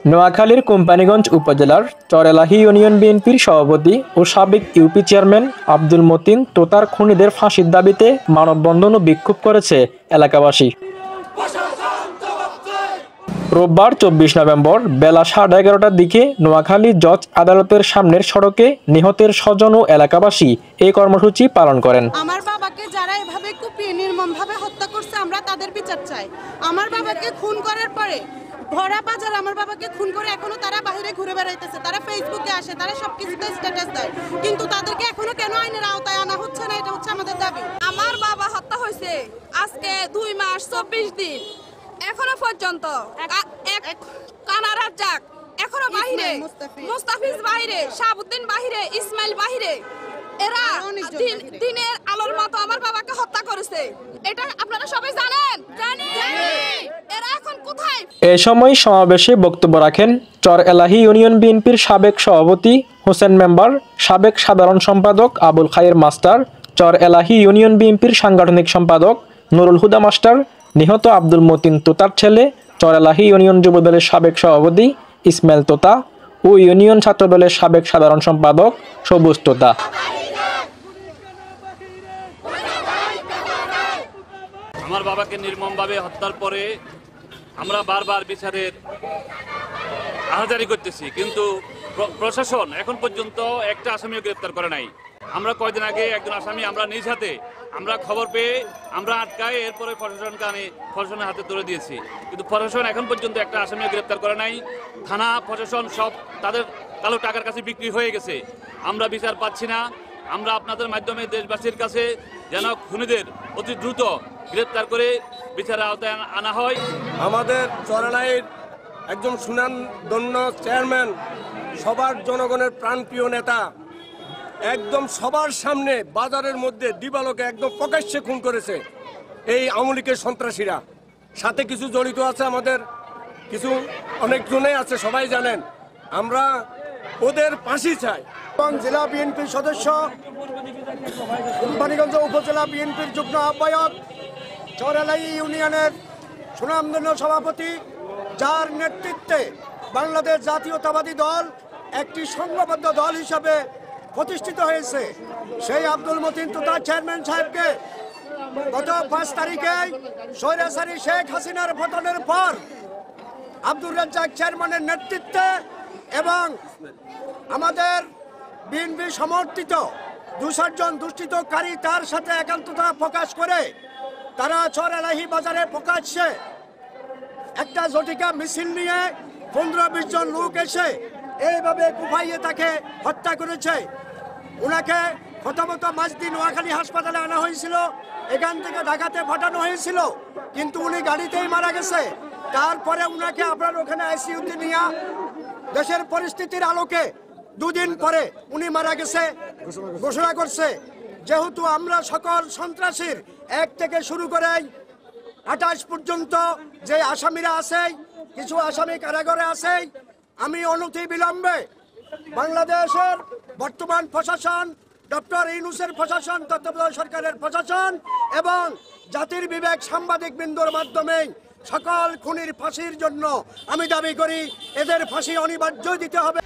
নোয়াখালীর কোম্পানীগঞ্জ উপজেলার চরেলাহি ইউনিয়ন বিএনপির সভাপতি ও সাবেক ইউপি চেয়ারম্যান আব্দুল মতিন তোতার খুনিদের ফাঁসির দাবিতে মানববন্ধন ও বিক্ষোভ করেছে এলাকাবাসী। রোববার ২৪ নভেম্বর বেলা 11:30টার দিকে নোয়াখালী জজ আদালতের সামনের সড়কে নিহতের স্বজন ও এলাকাবাসী এই কর্মসূচি পালন করেন। আমার বাবাকে যারা এভাবে কুপিয়ে নির্মমভাবে হত্যা করছে আমরা তাদের বিচার চাই। আমার বাবাকে খুন করার পরে ভরা বাজার আমার বাবাকে খুন করে এখনো তারা বাইরে ঘুরে বেড়াইতেছে, তারা ফেসবুকে আসে, তারা সবকিছুতে স্ট্যাটাস দেয়, কিন্তু তাদেরকে এখনো কেন আইনের আওতায় আনা হচ্ছে না, এটা হচ্ছে আমাদের দাবি। আমার বাবা হত্যা হয়েছে আজকে 2 মাস 24 দিন, এখনো পর্যন্ত কানা রাজ্জাক এখনো বাহিরে, মুস্তাফিজ বাহিরে, শাহাবুদ্দিন বাহিরে, ইসমাইল বাহিরে, এরা দিনের আলোর মতো আমার বাবাকে হত্যা করেছে। এটা আপনারা সবাই জানেন। এরা এখন কোথায়? এ সময় সমাবেশে বক্তব্য রাখেন চরএলাহি ইউনিয়ন বিএনপির সাবেক সভাপতি হোসেন মেম্বার, সাবেক সাধারণ সম্পাদক আবুল খায়ের মাস্টার, চরএলাহি ইউনিয়ন বিএনপির সাংগঠনিক সম্পাদক নুরুল হুদা মাস্টার, নিহত আব্দুল মতিন তোতার ছেলে, চরএলাহি ইউনিয়ন যুবদলের সাবেক সভাপতি ইসমাইল তোতা ও ইউনিয়ন ছাত্রদলের সাবেক সাধারণ সম্পাদক সবুজ তোতা। আমার বাবাকে নির্মমভাবে হত্যার পরে আমরা বারবার বিচারের আহাজারি করতেছি, কিন্তু প্রশাসন এখন পর্যন্ত একটা আসামিও গ্রেপ্তার করে নাই। আমরা কয়েকদিন আগে একজন আসামি আমরা নিজ হাতে আমরা খবর পেয়ে আমরা আটকায়, এরপরে প্রশাসনের হাতে তুলে দিয়েছি, কিন্তু প্রশাসন এখন পর্যন্ত একটা আসামিও গ্রেপ্তার করে নাই। থানা প্রশাসন সব তাদের কালো টাকার কাছে বিক্রি হয়ে গেছে। আমরা বিচার পাচ্ছি না। আমরা আপনাদের মাধ্যমে দেশবাসীর কাছে যেন খুনিদের অতি দ্রুত গ্রেপ্তার করে বিচারের আওতায় আনা হয়। আমাদের চরএলাহির একজন সুনামধন্য চেয়ারম্যান, সবার জনগণের প্রাণপ্রিয় নেতা, একদম সবার সামনে বাজারের মধ্যে দিবালোকে একদম প্রকাশ্যে খুন করেছে এই আওয়ামী লীগের সন্ত্রাসীরা। সাথে কিছু জড়িত আছে, আমাদের কিছু অনেকজনেই আছে, সবাই জানেন। আমরা ওদের ফাঁসি চাই। জেলা বিএনপির সদস্য, কোম্পানীগঞ্জ উপজেলা বিএনপির যুগ্ম আহ্বায়ক, চরএলাহি ইউনিয়নের সুনামধন্য সভাপতি, যার নেতৃত্বে বাংলাদেশ জাতীয়তাবাদী দল একটি সংঘবদ্ধ দল হিসাবে প্রতিষ্ঠিত হয়েছে, সেই আব্দুল মতিন তোতা চেয়ারম্যান সাহেবকে গত 5 তারিখে স্বৈরাচারী শেখ হাসিনার পতনের পর আব্দুর রাজ্জাক চেয়ারম্যানের নেতৃত্বে এবং আমাদের বিএনপি সমর্থিত 2-4 জন দুষ্কৃতকারী তার সাথে একাত্মতা প্রকাশ করে তারা চরএলাহি বাজারে প্রকাশ্যে একটা জটিকা মিছিল নিয়ে 15-20 জন লোক এসে এইভাবে কুপাইয়ে তাকে হত্যা করেছে। ওনাকে প্রথমত মাঝদি নোয়াখালী হাসপাতালে আনা হয়েছিল, এখান থেকে ঢাকাতে পাঠানো হয়েছিল, কিন্তু উনি গাড়িতেই মারা গেছে। তারপরে উনাকে আপনার ওখানে আইসিইউতে নিয়ে দেশের পরিস্থিতির আলোকে 2 দিন পরে উনি মারা গেছে ঘোষণা করছে। যেহেতু আমরা সকল সন্ত্রাসীর 1 থেকে শুরু করে 28 পর্যন্ত যে আসামিরা আছে, কিছু আসামি কারাগারে আছে, আমি অনতি বিলম্বে বাংলাদেশের বর্তমান প্রশাসন, ডক্টর ইউনূসের প্রশাসন, তত্ত্বাবধায়ক সরকারের প্রশাসন এবং জাতির বিবেক সাংবাদিক বৃন্দর মাধ্যমে সকল খুনির ফাঁসির জন্য আমি দাবি করি, এদের ফাঁসি অনিবার্য দিতে হবে।